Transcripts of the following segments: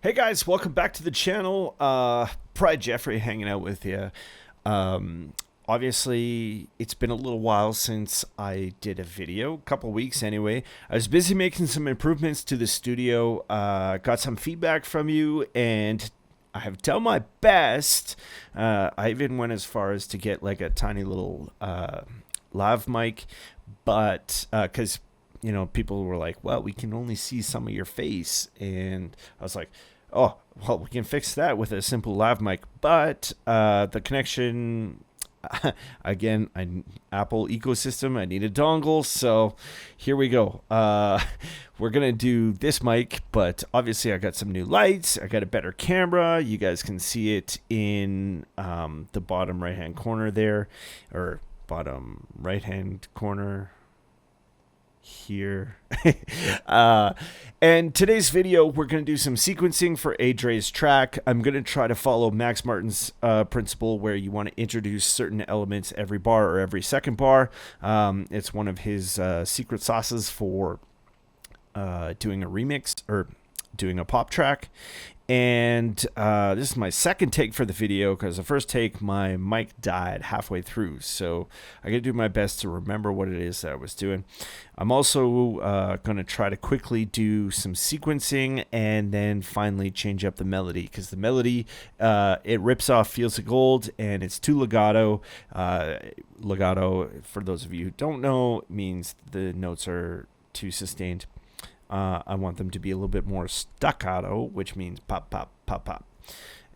Hey guys, welcome back to the channel. Pride Jeffrey hanging out with you. Obviously, it's been a little while since I did a video, a couple weeks anyway. I was busy making some improvements to the studio, got some feedback from you, and I have done my best. I even went as far as to get like a tiny little lav mic, but because people were like, well, we can only see some of your face. And I was like, oh, well, we can fix that with a simple lav mic. But the connection, again, Apple ecosystem, I need a dongle. So here we go. We're going to do this mic, but obviously I got some new lights. I got a better camera. You guys can see it in the bottom right-hand corner there, or bottom right-hand corner here. And today's video, we're going to do some sequencing for Adre's track. I'm going to try to follow Max Martin's principle, where you want to introduce certain elements every bar or every second bar. It's one of his secret sauces for doing a remix or doing a pop track. And this is my second take for the video, because the first take my mic died halfway through, so I gotta do my best to remember what it is that I was doing. I'm also gonna try to quickly do some sequencing and then finally change up the melody, because the melody it rips off Fields of Gold and it's too legato. Legato, for those of you who don't know, means the notes are too sustained. I want them to be a little bit more staccato, which means pop, pop, pop, pop.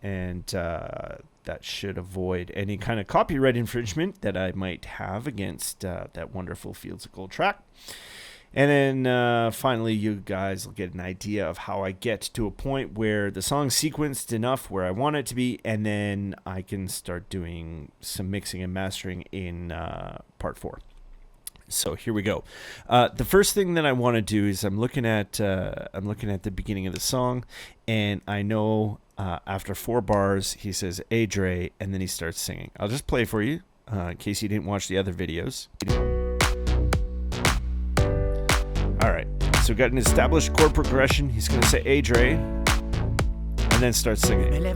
And that should avoid any kind of copyright infringement that I might have against that wonderful Fields of Gold track. And then finally, you guys will get an idea of how I get to a point where the song's sequenced enough where I want it to be, and then I can start doing some mixing and mastering in part 4. So here we go. The first thing that I want to do is I'm looking at the beginning of the song, and I know after 4 bars he says Adre, and then he starts singing. I'll just play for you in case you didn't watch the other videos. All right, so we've got an established chord progression. He's going to say Adre, and then start singing.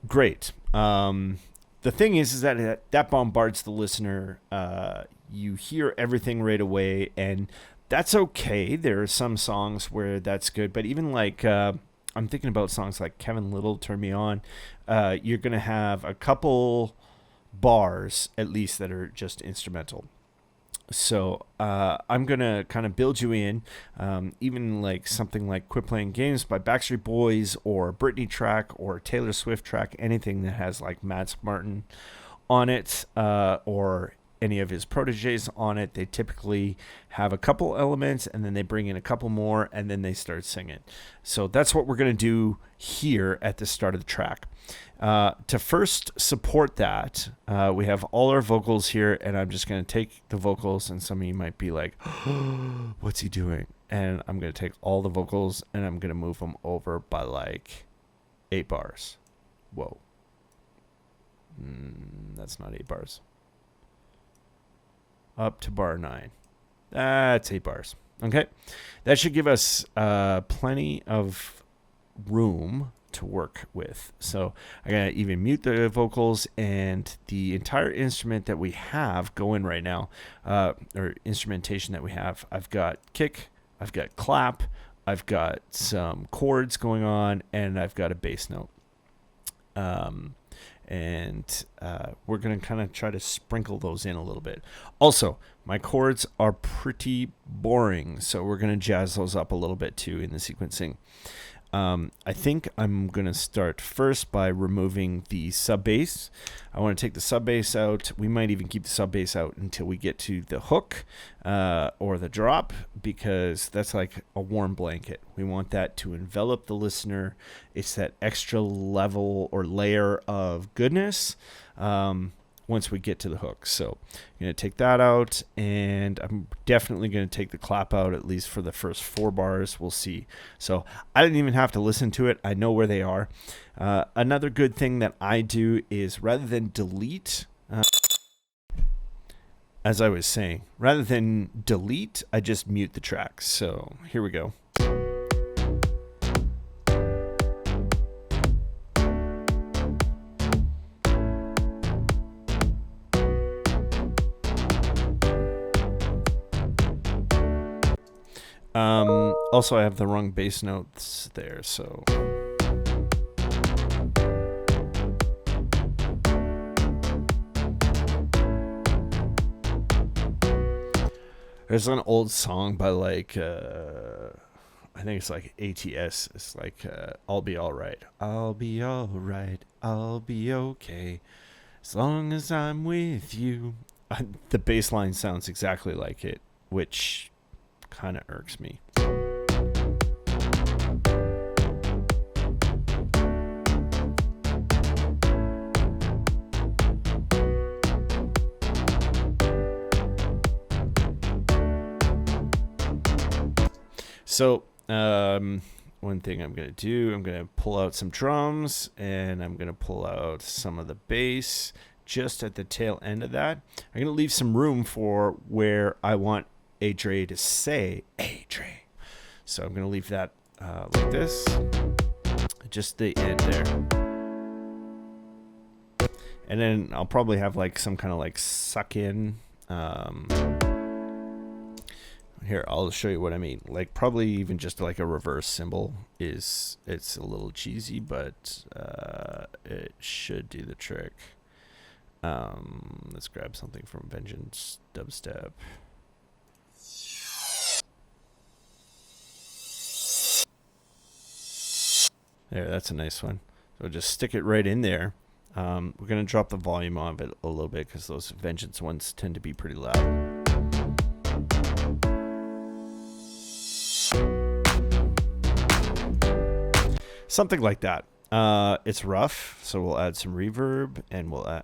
Great. The thing is that bombards the listener. You hear everything right away, and that's okay. There are some songs where that's good, but even like I'm thinking about songs like Kevin Little, Turn Me On. You're going to have a couple bars at least that are just instrumental. So I'm going to kind of build you in, even like something like Quit Playing Games by Backstreet Boys, or Britney track, or Taylor Swift track, anything that has like Max Martin on it, or any of his proteges on it. They typically have a couple elements, and then they bring in a couple more, and then they start singing. So that's what we're going to do here at the start of the track. To first support that, we have all our vocals here, and I'm just going to take the vocals, and some of you might be like, what's he doing? And I'm going to take all the vocals, and I'm going to move them over by like 8 bars. Whoa. That's not 8 bars. Up to bar 9. That's 8 bars. Okay. That should give us plenty of room to work with. So I'm going to even mute the vocals, and the entire instrument that we have going right now, or instrumentation that we have, I've got kick, I've got clap, I've got some chords going on, and I've got a bass note. And we're going to kind of try to sprinkle those in a little bit. Also, my chords are pretty boring, so we're going to jazz those up a little bit too in the sequencing. I think I'm going to start first by removing the sub bass. I want to take the sub bass out. We might even keep the sub bass out until we get to the hook or the drop, because that's like a warm blanket. We want that to envelop the listener. It's that extra level or layer of goodness once we get to the hook. So I'm going to take that out, and I'm definitely going to take the clap out, at least for the first 4 bars. We'll see. So I didn't even have to listen to it. I know where they are. Another good thing that I do is, rather than delete, as I was saying, rather than delete, I just mute the tracks. So here we go. Also, I have the wrong bass notes there, so. There's an old song by like, I think it's like ATS. It's like, I'll be alright. I'll be alright. I'll be okay. As long as I'm with you. The bass line sounds exactly like it, which kind of irks me. So, one thing I'm going to do, I'm going to pull out some drums, and I'm going to pull out some of the bass just at the tail end of that. I'm going to leave some room for where I want A Dre to say A Dre. So I'm going to leave that like this, just the end there. And then I'll probably have like some kind of like suck in. Here, I'll show you what I mean. Like probably even just like a reverse cymbal it's a little cheesy, but it should do the trick. Let's grab something from Vengeance Dubstep. There, that's a nice one. So just stick it right in there. We're going to drop the volume of it a little bit because those Vengeance ones tend to be pretty loud. Something like that. It's rough, so we'll add some reverb and we'll add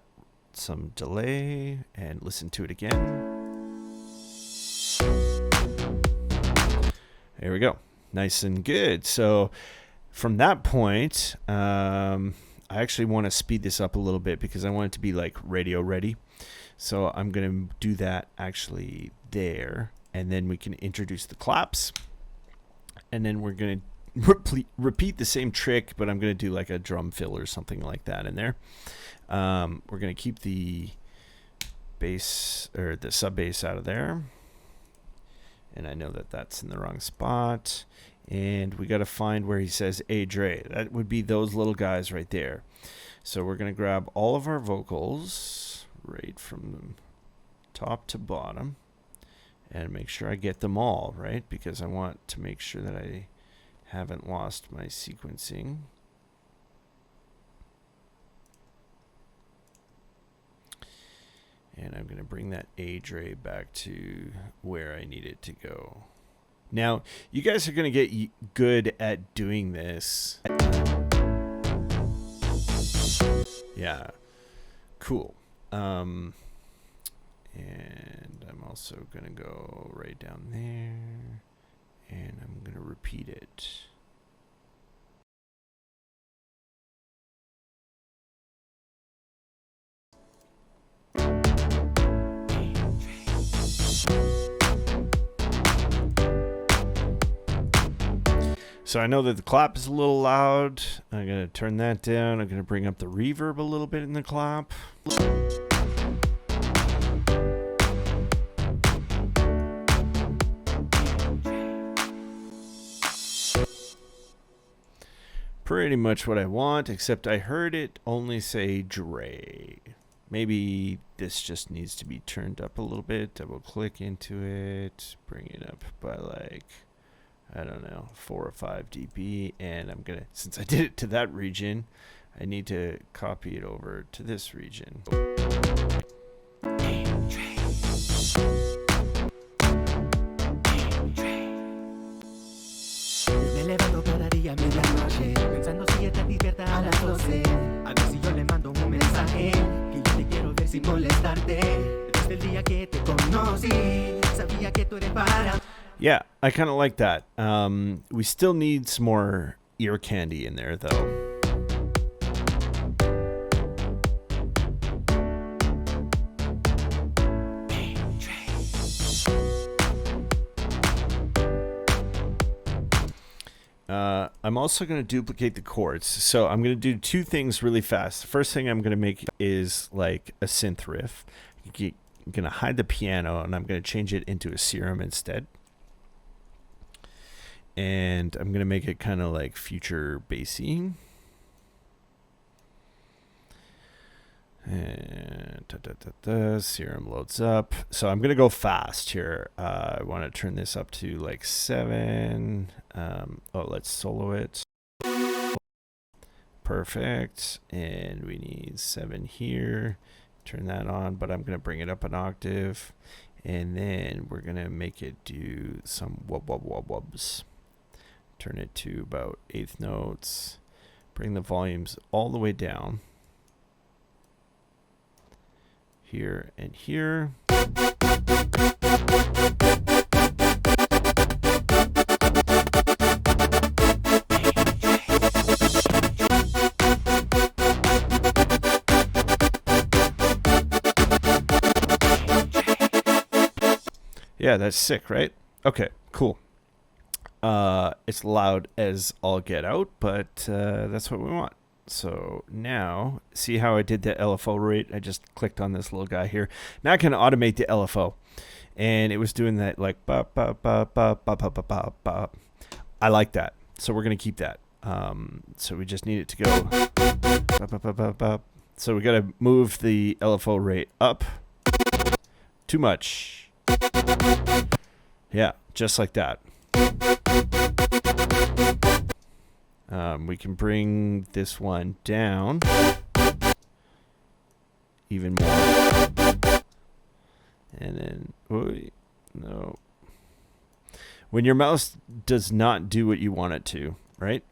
some delay and listen to it again. There we go. Nice and good. So from that point, I actually want to speed this up a little bit because I want it to be like radio ready. So I'm going to do that actually there, and then we can introduce the claps, and then we're going to repeat the same trick, but I'm going to do like a drum fill or something like that in there. We're going to keep the bass or the sub bass out of there. And I know that that's in the wrong spot. And we got to find where he says A Dre. That would be those little guys right there. So we're going to grab all of our vocals right from top to bottom and make sure I get them all, right? Because I want to make sure that I haven't lost my sequencing. And I'm going to bring that A Dre back to where I need it to go. Now, you guys are going to get good at doing this. Yeah. Cool. And I'm also going to go right down there. And I'm going to repeat it. So I know that the clap is a little loud. I'm going to turn that down. I'm going to bring up the reverb a little bit in the clap. Pretty much what I want, except I heard it only say Dre. Maybe this just needs to be turned up a little bit. Double click into it, bring it up by like, I don't know, 4 or 5 dB. And I'm going to, since I did it to that region, I need to copy it over to this region. Pensando si estás despierta a las 12. A ver si yo le mando un mensaje que yo te quiero ver sin molestarte. Desde el día que te conocí, sabía que tú eres para. Yeah, I kind of like that. We still need some more ear candy in there, though. I'm also going to duplicate the chords. So I'm going to do 2 things really fast. The first thing I'm going to make is like a synth riff. I'm going to hide the piano and I'm going to change it into a serum instead. And I'm going to make it kind of like future bassy. And Serum loads up. So I'm going to go fast here. I want to turn this up to like 7. Let's solo it. Perfect. And we need 7 here. Turn that on, but I'm going to bring it up an octave. And then we're going to make it do some wubs. Turn it to about 1/8 notes. Bring the volumes all the way down. Here and here. Yeah, that's sick, right? Okay, cool. It's loud as all get out, but that's what we want. So now, see how I did the LFO rate? I just clicked on this little guy here. Now I can automate the LFO. And it was doing that like bop, bop, bop, bop, bop, bop, bop, bop, bop. I like that. So we're going to keep that. So we just need it to go bop, bop, bop, bop, bop. So we got to move the LFO rate up. Too much. Yeah, just like that. We can bring this one down even more. And then, no. When your mouse does not do what you want it to, right?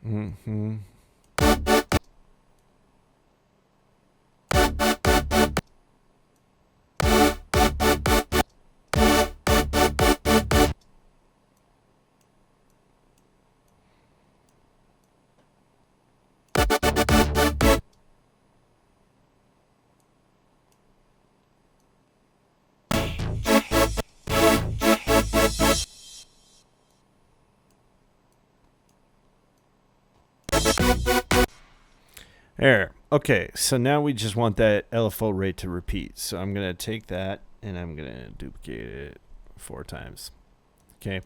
Mm-hmm. There. Okay, so now we just want that LFO rate to repeat. So I'm going to take that and I'm going to duplicate it 4 times. Okay.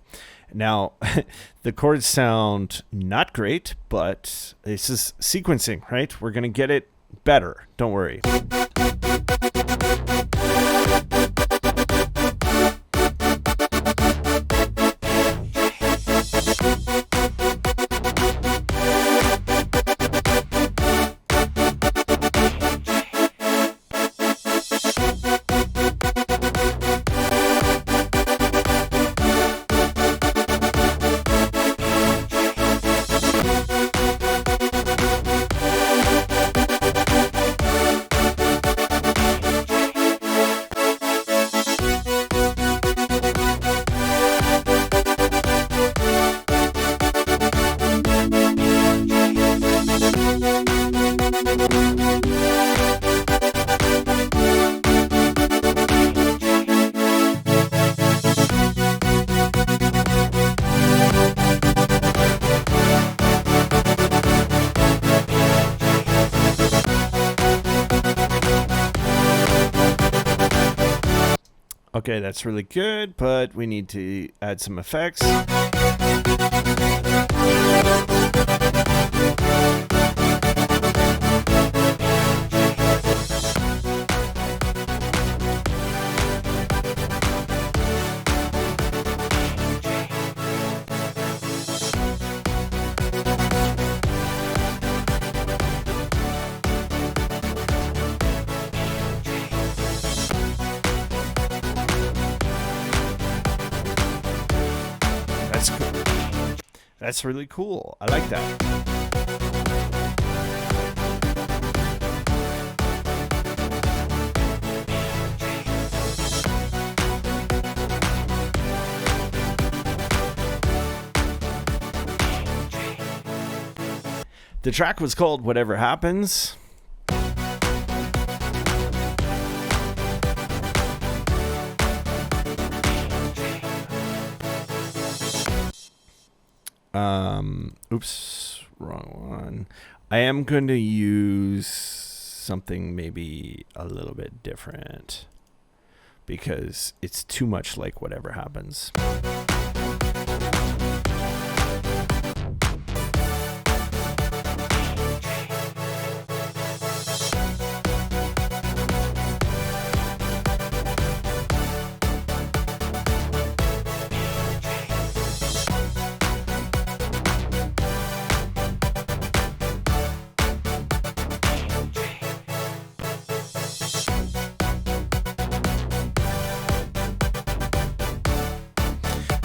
Now, the chords sound not great, but this is sequencing, right? We're going to get it better. Don't worry. Okay, that's really good, but we need to add some effects. That's really cool. I like that. The track was called Whatever Happens. Oops, wrong one. I am going to use something maybe a little bit different because it's too much like whatever happens.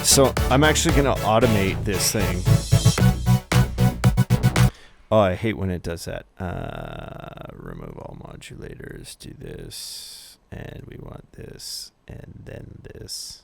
So I'm actually going to automate this thing. Oh, I hate when it does that. Remove all modulators, do this, and we want this, and then this.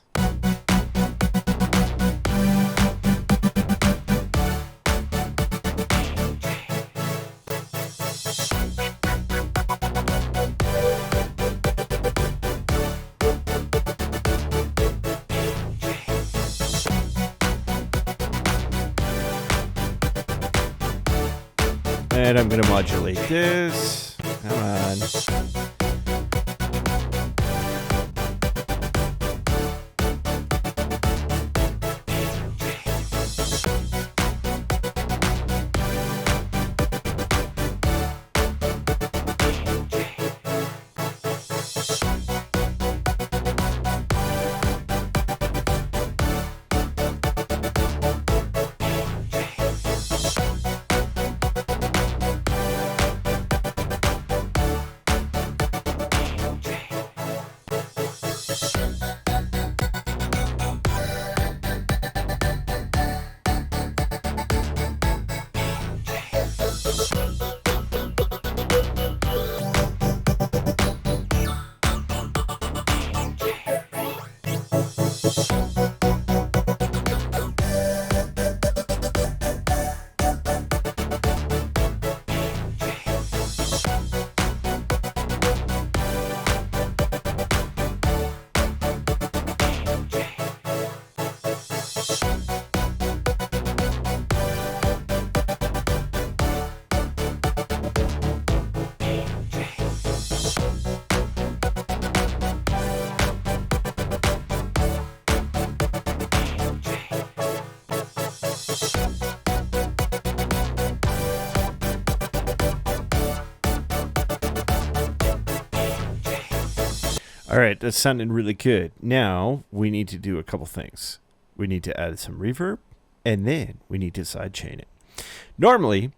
And I'm going to modulate this. Come on. All right, that sounded really good. Now we need to do a couple things. We need to add some reverb, and then we need to sidechain it. Normally,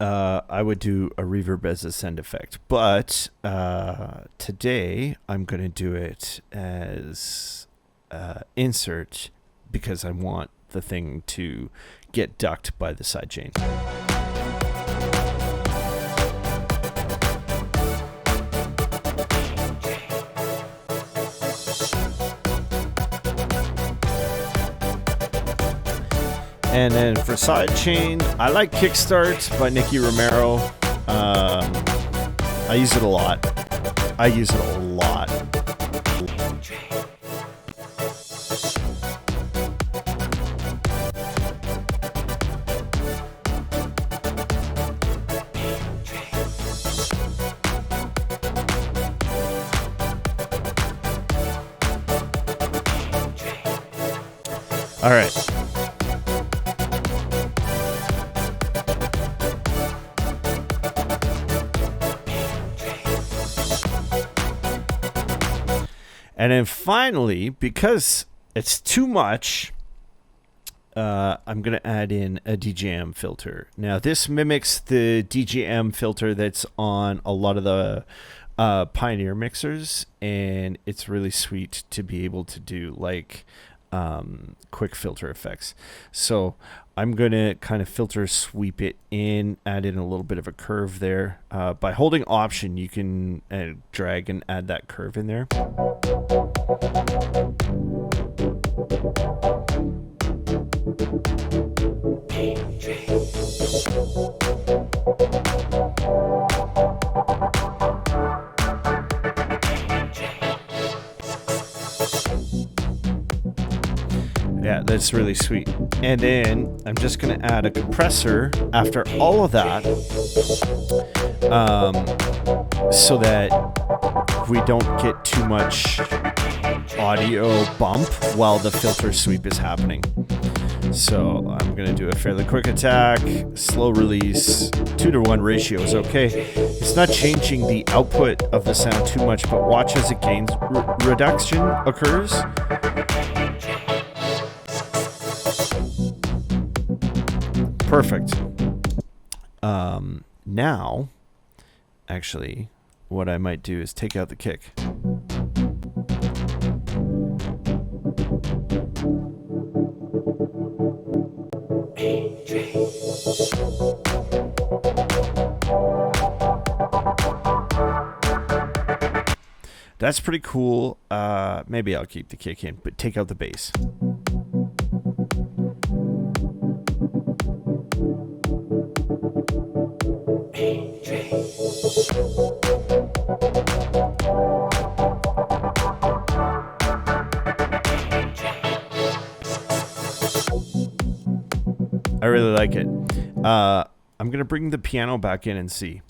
I would do a reverb as a send effect, but today I'm going to do it as insert because I want the thing to get ducked by the sidechain. And then for sidechain, I like Kickstart by Nicky Romero. I use it a lot. All right. And then finally, because it's too much, I'm going to add in a DJM filter. Now, this mimics the DJM filter that's on a lot of the Pioneer mixers, and it's really sweet to be able to do like quick filter effects. So I'm going to kind of filter sweep it in, add in a little bit of a curve there. By holding Option, you can drag and add that curve in there. Yeah, that's really sweet. And then I'm just going to add a compressor after all of that, so that we don't get too much audio bump while the filter sweep is happening. So I'm going to do a fairly quick attack, slow release, 2-to-1 ratio is okay. It's not changing the output of the sound too much, but watch as it gains reduction occurs. Perfect. Now, actually, what I might do is take out the kick. That's pretty cool. Maybe I'll keep the kick in, but take out the bass. I really like it. I'm going to bring the piano back in and see.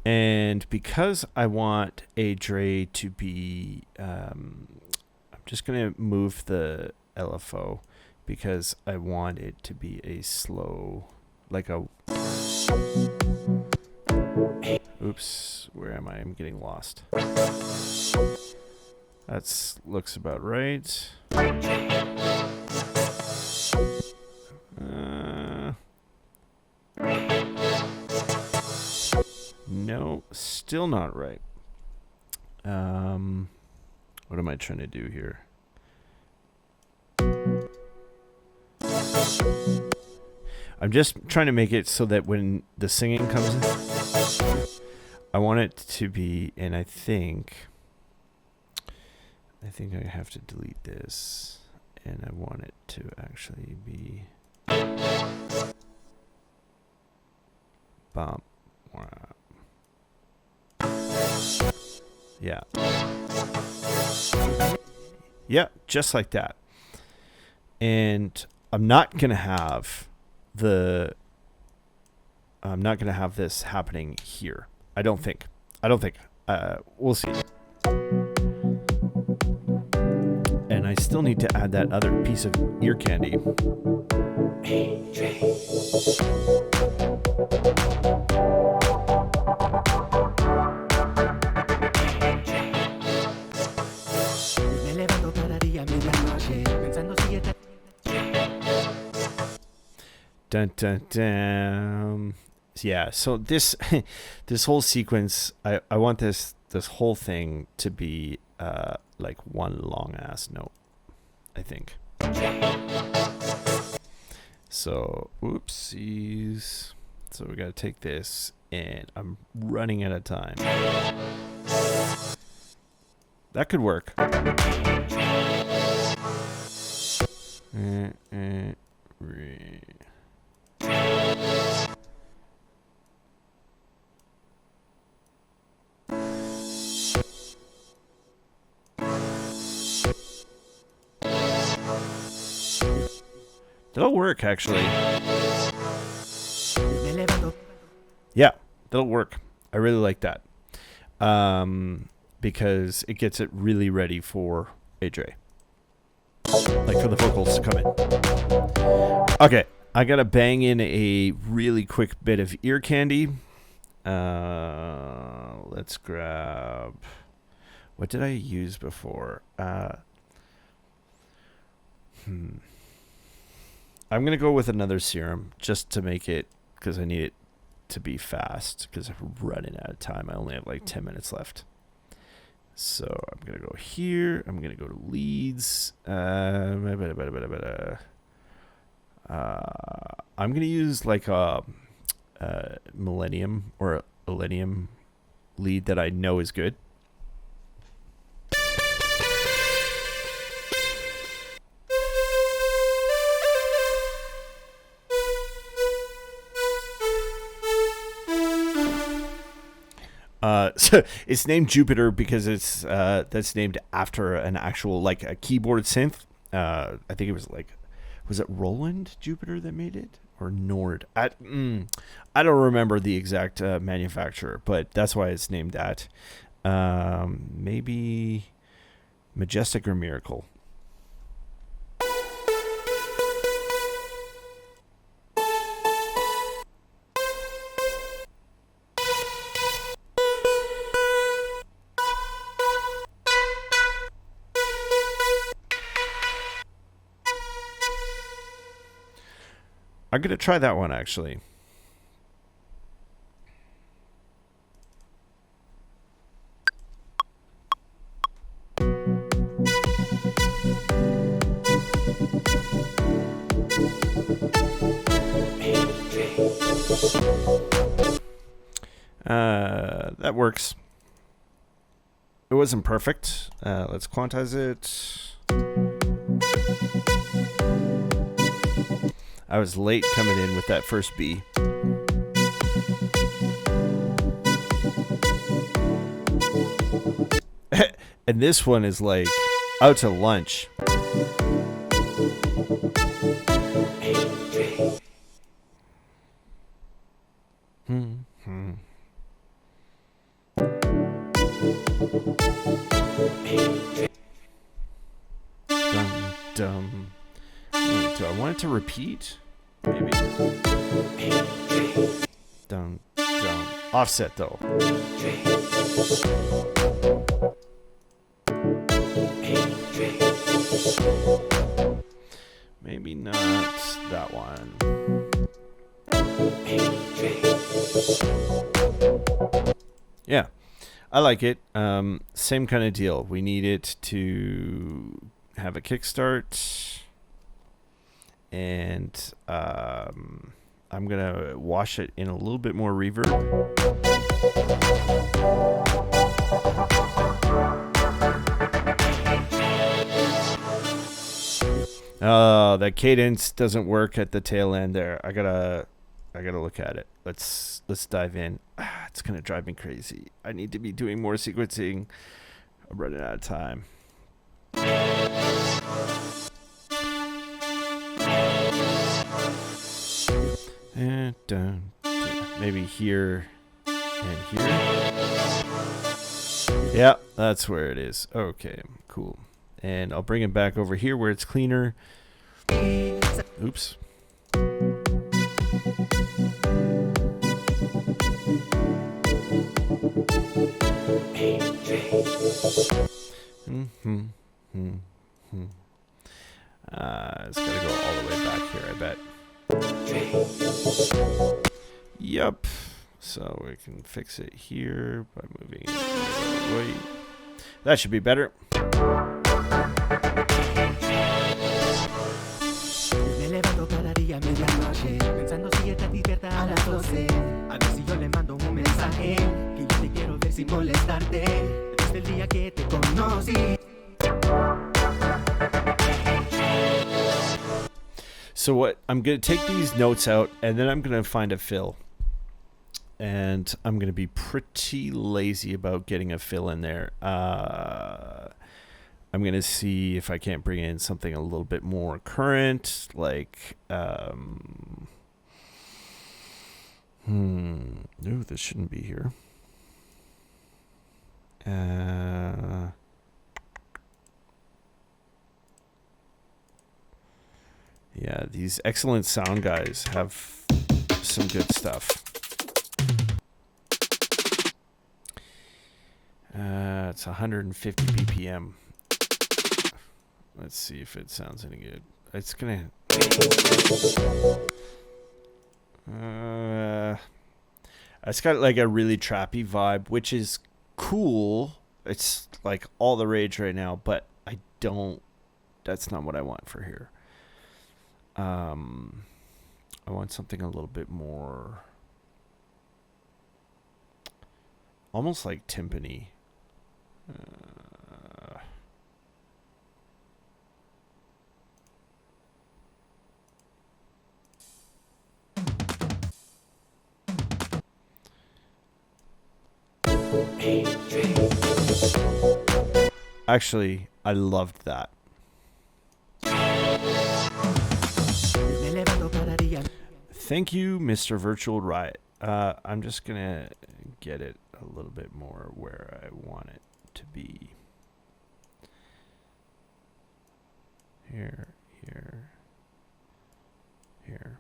And because I want Dre to be, I'm just going to move the LFO because I want it to be a slow, like a, oops, where am I? I'm getting lost. That looks about right. No, still not right. What am I trying to do here? I'm just trying to make it so that when the singing comes in, I want it to be, and I think I have to delete this, and I want it to actually be bump. Yeah. Yeah, just like that. And I'm not going to have this happening here. I don't think. We'll see. And I still need to add that other piece of ear candy. Dun, dun, dun. Yeah, so this this whole sequence, I want this whole thing to be like one long ass note, I think. So, oopsies. So we gotta take this, and I'm running out of time. That could work. That'll work, actually. Yeah, that'll work. I really like that. Because it gets it really ready for AJ. Like for the vocals to come in. Okay, I gotta bang in a really quick bit of ear candy. Let's grab... What did I use before? I'm going to go with another serum just to make it, because I need it to be fast, because I'm running out of time. I only have like 10 minutes left. So I'm going to go here. I'm going to go to leads. I'm going to use like a Millennium or a Millennium lead that I know is good. So it's named Jupiter because it's that's named after an actual like a keyboard synth. I think it was it Roland Jupiter that made it or Nord? I don't remember the exact manufacturer, but that's why it's named that. Maybe Majestic or Miracle. I'm going to try that one, actually. That works. It wasn't perfect. Let's quantize it. I was late coming in with that first B. And this one is like out to lunch. Dum. Do I want it to repeat? Maybe. Dum. Offset though. Maybe not that one. Yeah, I like it. Same kind of deal. We need it to have a kickstart, and I'm gonna wash it in a little bit more reverb. That cadence doesn't work at the tail end there. I gotta look at it. Let's dive in. It's gonna drive me crazy. I need to be doing more sequencing. I'm running out of time. And maybe here and here. Yeah, that's where it is. Okay, cool. And I'll bring it back over here where it's cleaner. Oops. It's gotta go all the way back here, I bet. Yup. So we can fix it here by moving it away. That should be better. Me levanto cada día a medianoche, pensando si estás despierta a las 12. A ver si yo le mando un mensaje, que yo te quiero ver sin molestarte, desde el día que te conocí. So what, I'm going to take these notes out, and then I'm going to find a fill. And I'm going to be pretty lazy about getting a fill in there. I'm going to see if I can't bring in something a little bit more current, like, ooh, this shouldn't be here. Yeah, these excellent sound guys have some good stuff. It's 150 BPM. Let's see if it sounds any good. It's gonna. It's got like a really trappy vibe, which is cool. It's like all the rage right now, but I don't. That's not what I want for here. I want something a little bit more, almost like timpani. Actually, I loved that. Thank you, Mr. Virtual Riot. I'm just gonna get it a little bit more where I want it to be. Here, here, here.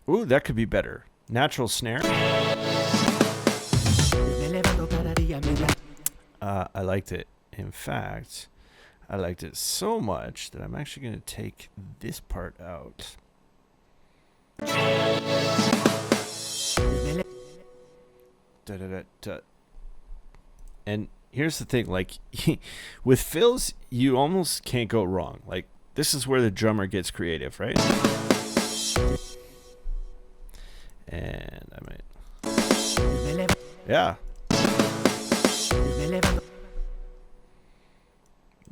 Ooh, that could be better. Natural snare. I liked it. In fact, I liked it so much that I'm actually going to take this part out. Da, da, da, da. And here's the thing, like, with fills, you almost can't go wrong. Like, this is where the drummer gets creative, right? And I might... Yeah.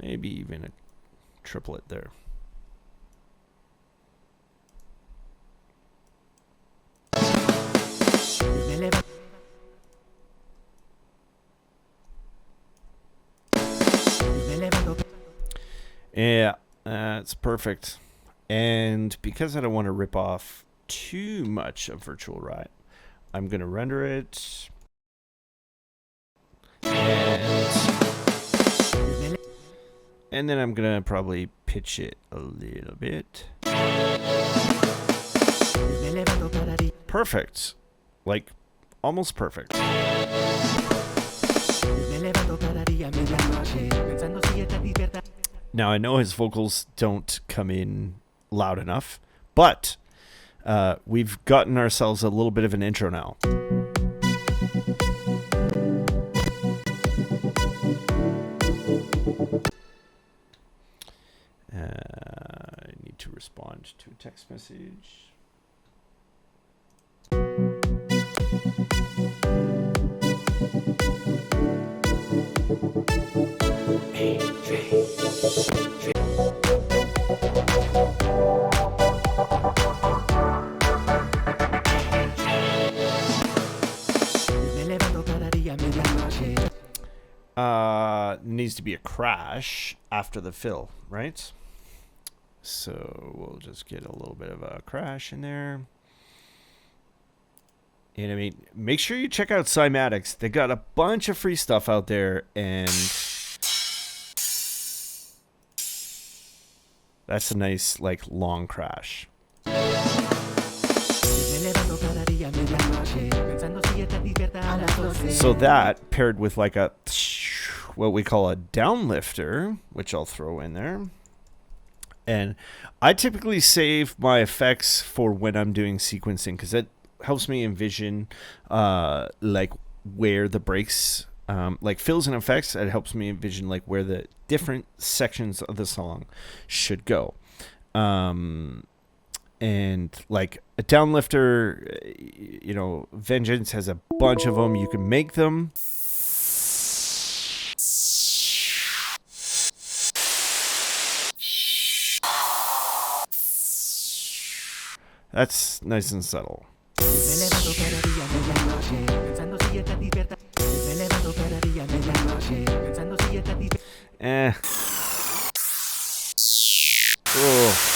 Maybe even a triplet there. Yeah, that's perfect. And because I don't want to rip off too much of Virtual Riot, I'm going to render it. And then I'm going to probably pitch it a little bit. Perfect. Like, almost perfect. Now, I know his vocals don't come in loud enough, but we've gotten ourselves a little bit of an intro now. I need to respond to a text message. Needs to be a crash after the fill, right? So we'll just get a little bit of a crash in there. And I mean, make sure you check out Cymatics. They got a bunch of free stuff out there, and that's a nice, like, long crash. So that paired with like a what we call a downlifter, which I'll throw in there. And I typically save my effects for when I'm doing sequencing, because it helps me envision like where the breaks, like fills and effects. It helps me envision like where the different sections of the song should go. And like a downlifter, you know, Vengeance has a bunch of them. You can make them. That's nice and subtle. Oh.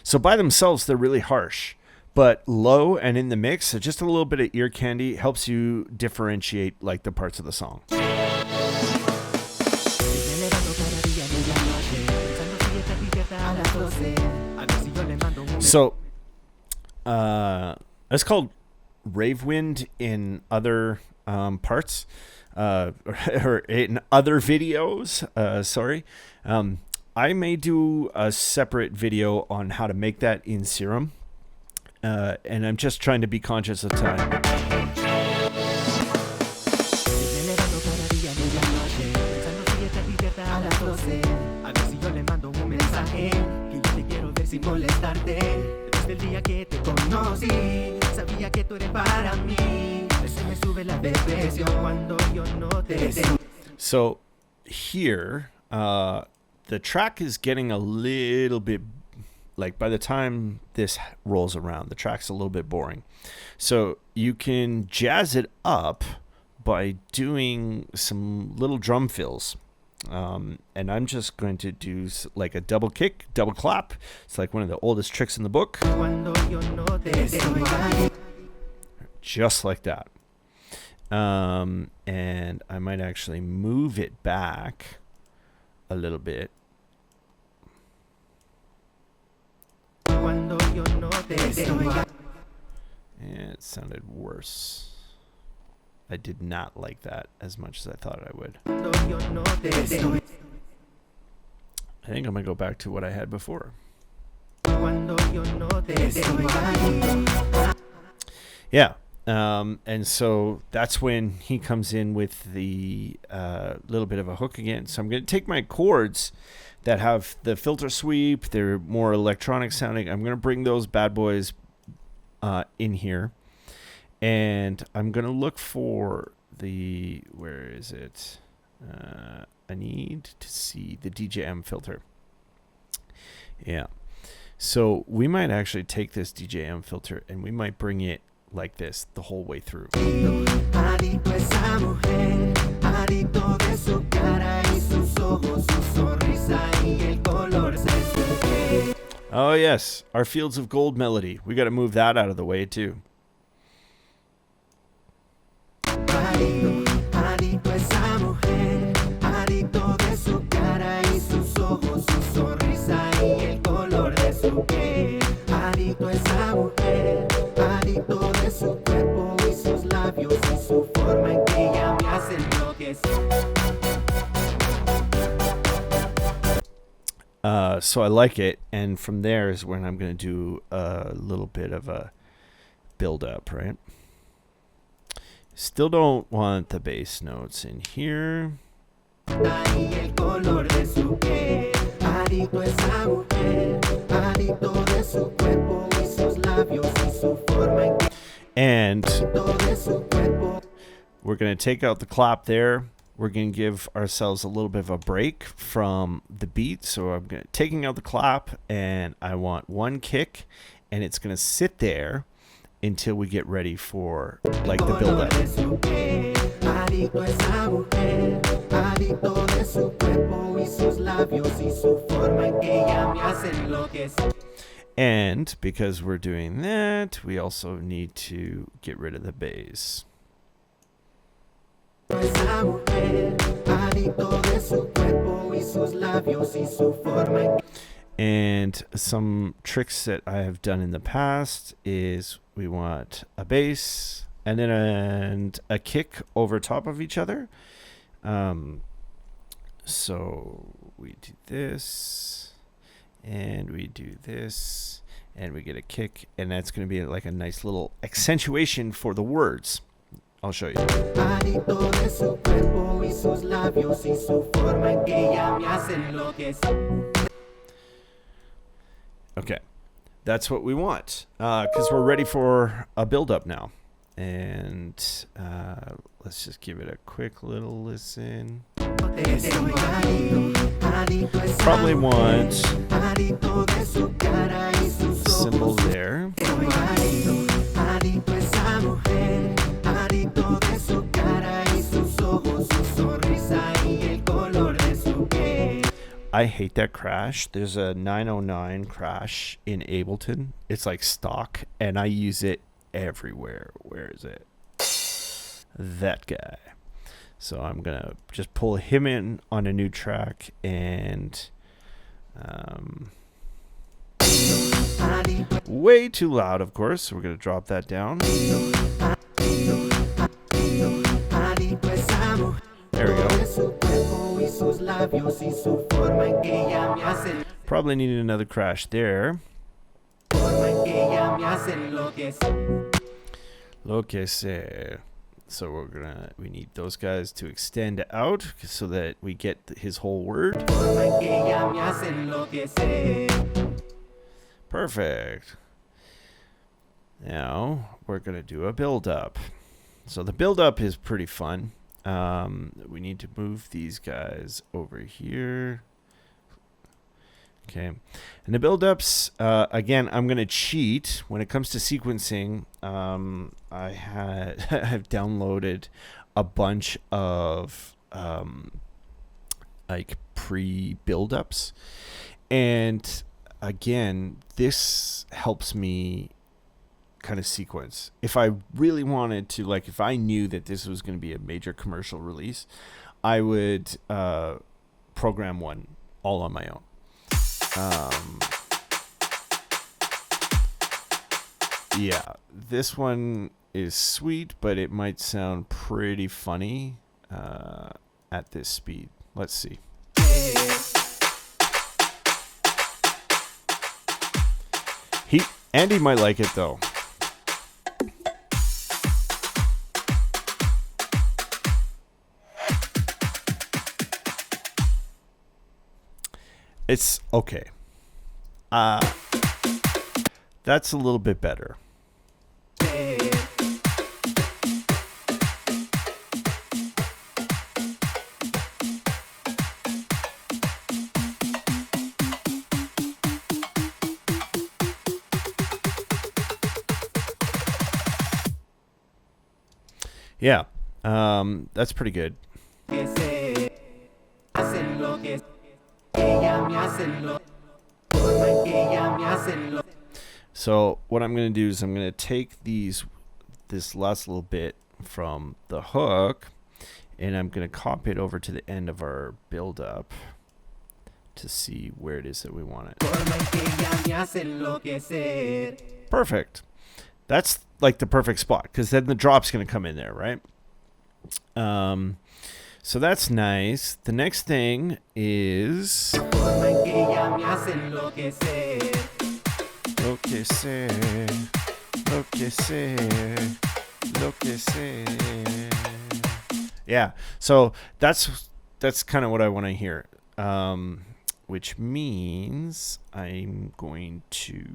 So by themselves, they're really harsh, but low and in the mix, so just a little bit of ear candy helps you differentiate like the parts of the song. So, it's called Rave Wind in other parts, or in other videos. Sorry. I may do a separate video on how to make that in Serum, and I'm just trying to be conscious of time. So here, the track is getting a little bit, like by the time this rolls around, the track's a little bit boring. So you can jazz it up by doing some little drum fills. And I'm just going to do like a double kick, double clap. It's like one of the oldest tricks in the book. Just like that. And I might actually move it back a little bit. And it sounded worse. I did not like that as much as I thought I would. I think I'm going to go back to what I had before. Yeah. And so that's when he comes in with the little bit of a hook again. So I'm going to take my chords that have the filter sweep. They're more electronic sounding. I'm going to bring those bad boys in here. And I'm going to look for the, where is it? I need to see the DJM filter. Yeah. So we might actually take this DJM filter and we might bring it like this the whole way through. Oh yes, our Fields of Gold melody. We got to move that out of the way too. So I like it, and from there is when I'm going to do a little bit of a build up, right? Still don't want the bass notes in here. And we're going to take out the clap there. We're going to give ourselves a little bit of a break from the beat. So I'm taking out the clap, and I want one kick, and it's going to sit there until we get ready for like the build up. And because we're doing that, we also need to get rid of the bass. And some tricks that I have done in the past is we want a bass and then a kick over top of each other. So we do this and we do this and we get a kick, and that's going to be like a nice little accentuation for the words. I'll show you. Okay, that's what we want, because we're ready for a build-up now. And let's just give it a quick little listen. Probably want a symbol there. I hate that crash. There's a 909 crash in Ableton. It's like stock, and I use it everywhere. Where is it? That guy. So I'm going to just pull him in on a new track, and way too loud, of course. So we're going to drop that down. There we go. Probably needed another crash there. Lo que sé. So we need those guys to extend out so that we get his whole word. Perfect. Now we're going to do a build-up. So the build-up is pretty fun. We need to move these guys over here. Okay. And the build-ups, again, I'm going to cheat. When it comes to sequencing, I've downloaded a bunch of like pre-build-ups. And again, this helps me kind of sequence. If I really wanted to, like if I knew that this was going to be a major commercial release, I would program one all on my own. Yeah, this one is sweet, but it might sound pretty funny at this speed. Let's see. Andy might like it though. It's okay. That's a little bit better. Yeah, that's pretty good. So what I'm going to do is I'm going to take this last little bit from the hook, and I'm going to copy it over to the end of our build-up to see where it is that we want it. Perfect. That's like the perfect spot, because then the drop's going to come in there, right? So that's nice. The next thing is yeah, so that's kind of what I want to hear, which means I'm going to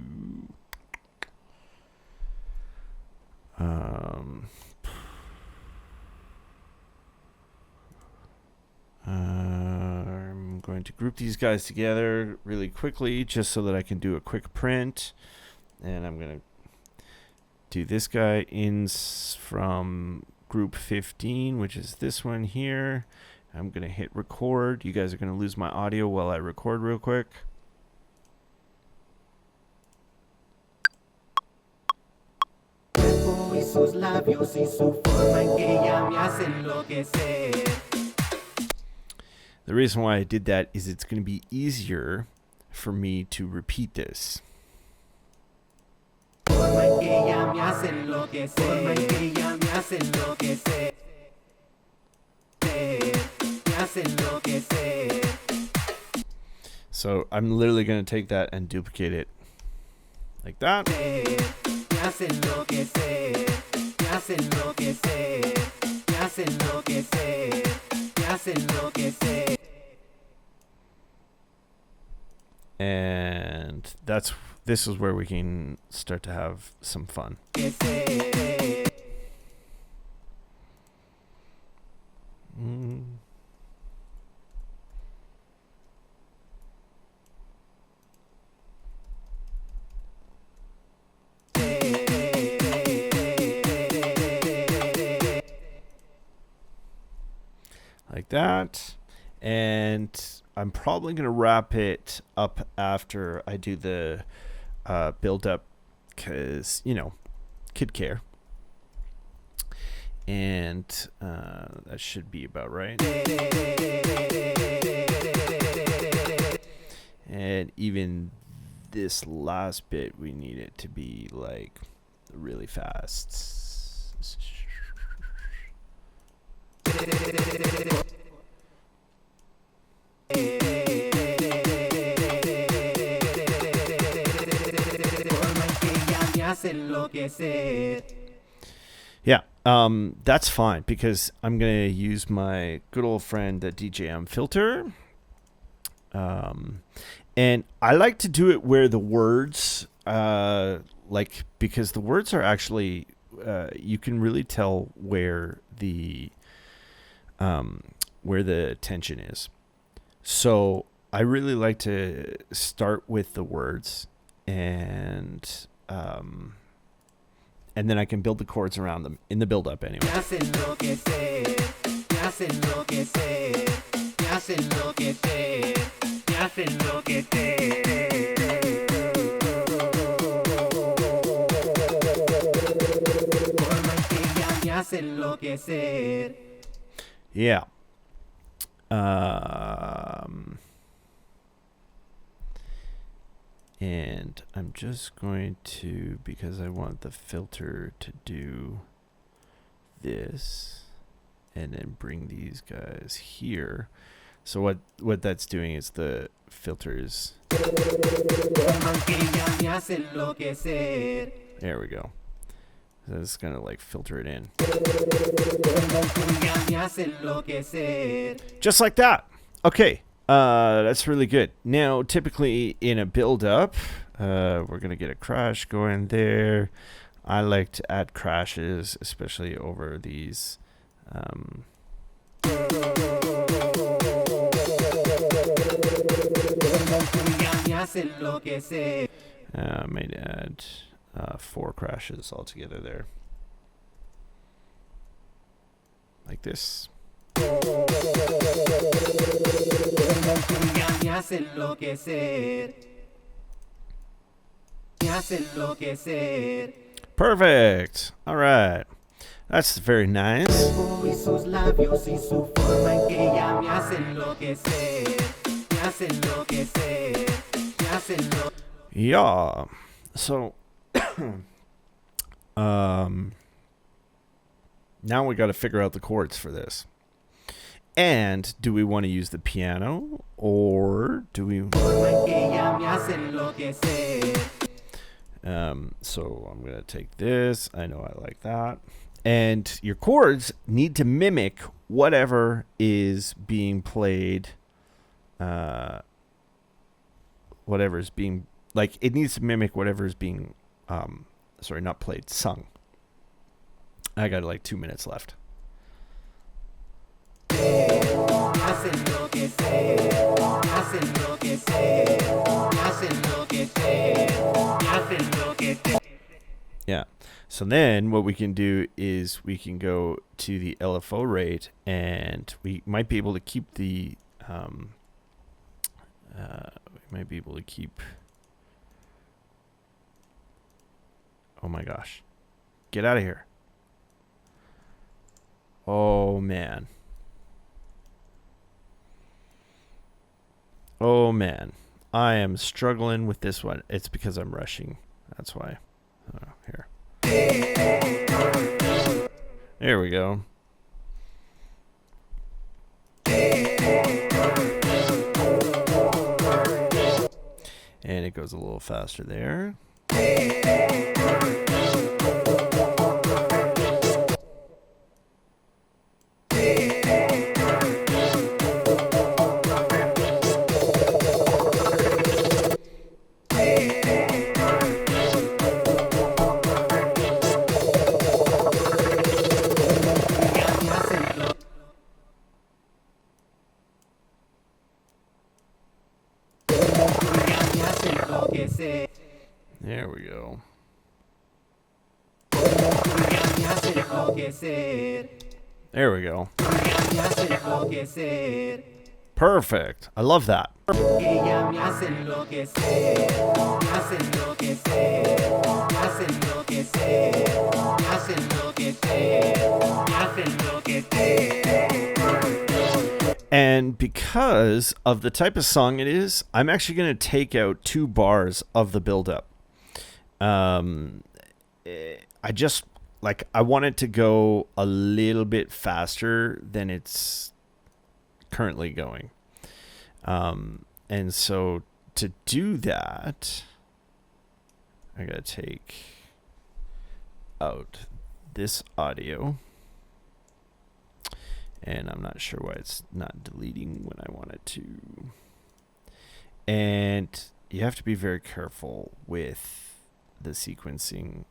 I'm going to group these guys together really quickly just so that I can do a quick print. And I'm going to do this guy in from group 15, which is this one here. I'm going to hit record. You guys are going to lose my audio while I record real quick. The reason why I did that is it's going to be easier for me to repeat this. So I'm literally going to take that and duplicate it like that. And this is where we can start to have some fun. Like that. And I'm probably going to wrap it up after I do the build up, because, you know, kid care. And that should be about right. And even this last bit, we need it to be like really fast. Yeah, that's fine, because I'm going to use my good old friend, the DJM filter. And I like to do it where the words like, because the words are actually, you can really tell where the tension is. So I really like to start with the words, and then I can build the chords around them in the build-up anyway. Yeah. And I'm just going to, because I want the filter to do this, and then bring these guys here. So what that's doing is the filters. There we go. So it's gonna like filter it in. Just like that. Okay. That's really good. Now, typically in a build-up, we're going to get a crash going there. I like to add crashes, especially over these. I might add 4 crashes altogether there. Like this. Perfect. All right. That's very nice. Yeah. So now we got to figure out the chords for this. And do we want to use the piano, or do we... so I'm going to take this. I know I like that. And your chords need to mimic whatever is being played. Whatever's being... Like, it needs to mimic whatever is being... sorry, not played, sung. I got like 2 minutes left. Yeah. So then what we can do is we can go to the LFO rate, and we might be able to keep the oh my gosh. Get out of here. Oh man. Oh man, I am struggling with this one. It's because I'm rushing. That's why. Here. There we go. And it goes a little faster there. There we go. There we go. Perfect. I love that. And because of the type of song it is, I'm actually going to take out 2 bars of the build-up. I just, like, I want it to go a little bit faster than it's currently going. And so to do that, I got to take out this audio. And I'm not sure why it's not deleting when I want it to. And you have to be very careful with the sequencing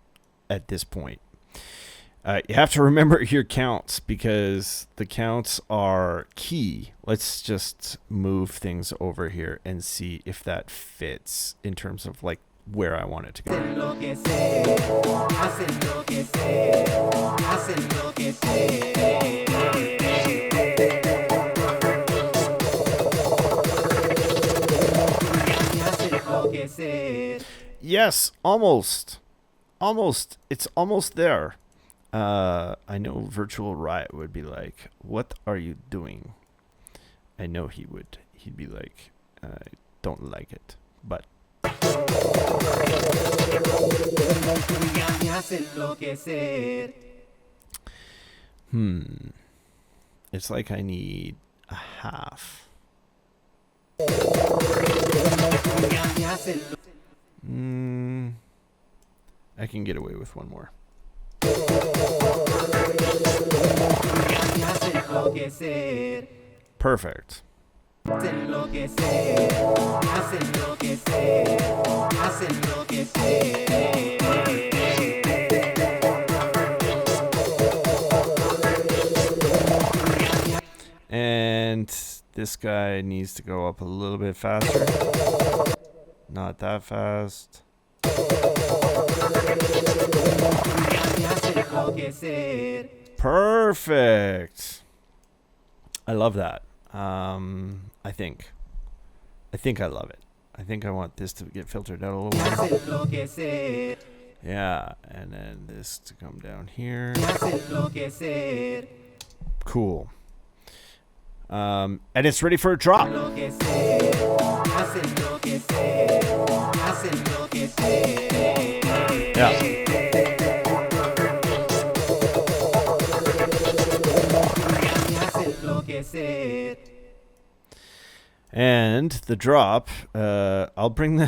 at this point. You have to remember your counts because the counts are key. Let's just move things over here and see if that fits in terms of like where I want it to go. Yes, almost. It's almost there. I know Virtual Riot would be like, what are you doing? I know he would. He'd be like, I don't like it. But it's like I need a half. I can get away with one more. Perfect. And this guy needs to go up a little bit faster. Not that fast. Perfect. I love that. I think I love it. I think I want this to get filtered out a little more. Yeah, and then this to come down here. Cool. And it's ready for a drop. Yeah. And the drop, I'll bring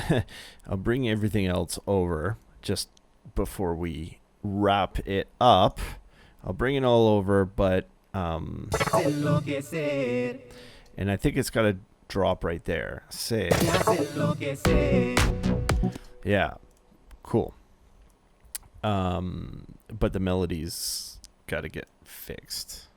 everything else over just before we wrap it up. I'll bring it all over, but and I think it's got to drop right there. Say. Yeah. Cool. But the melody's got to get fixed.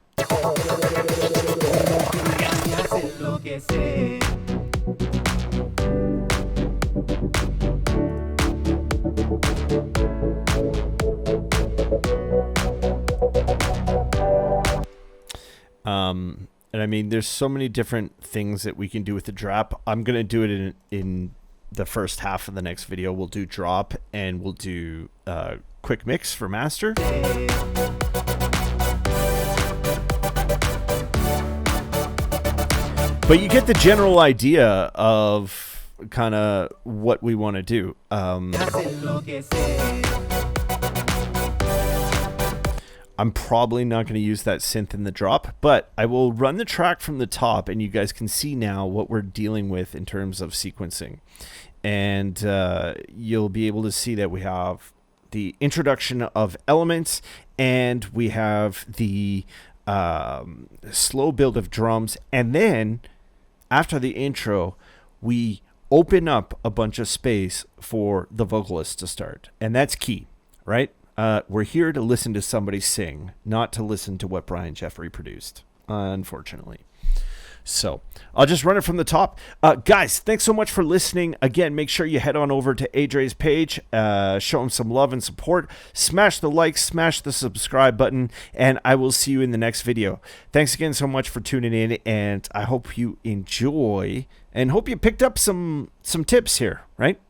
And I mean, there's so many different things that we can do with the drop. I'm going to do it in the first half of the next video. We'll do drop and we'll do quick mix for master. But you get the general idea of kind of what we want to do. I'm probably not going to use that synth in the drop, but I will run the track from the top and you guys can see now what we're dealing with in terms of sequencing. And you'll be able to see that we have the introduction of elements and we have the slow build of drums. And then after the intro, we open up a bunch of space for the vocalist to start. And that's key, right? We're here to listen to somebody sing, not to listen to what Brian Jeffrey produced, unfortunately. So I'll just run it from the top. Guys, thanks so much for listening. Again, make sure you head on over to Adre's page, show him some love and support, smash the like, smash the subscribe button, and I will see you in the next video. Thanks again so much for tuning in, and I hope you enjoy and hope you picked up some tips here, right?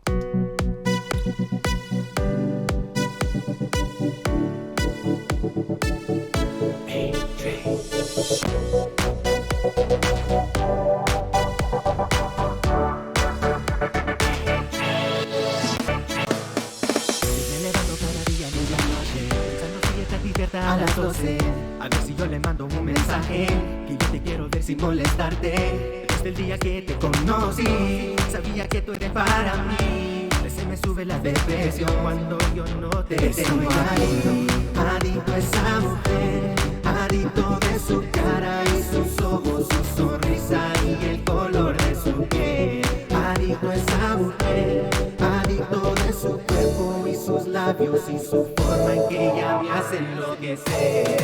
A las 12, a ver si yo le mando un mensaje, que yo te quiero ver sin molestarte. Desde el día que te conocí, sabía que tú eres para mí. Se me sube la depresión cuando yo no te tengo ahí. Adicto a esa mujer, adicto de su cara y sus ojos, su sonrisa y el color de su piel. Adicto a esa mujer, adicto de su cuerpo y su labios y su forma en que ella me hace enloquecer,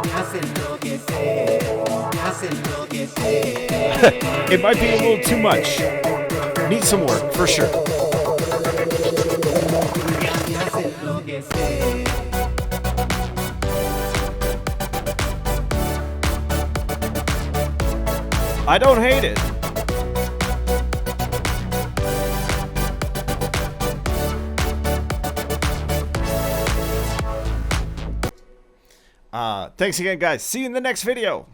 me hace enloquecer, me hace enloquecer. It might be a little too much. Needs some work, for sure. Ella me hace enloquecer. I don't hate it. Thanks again, guys. See you in the next video.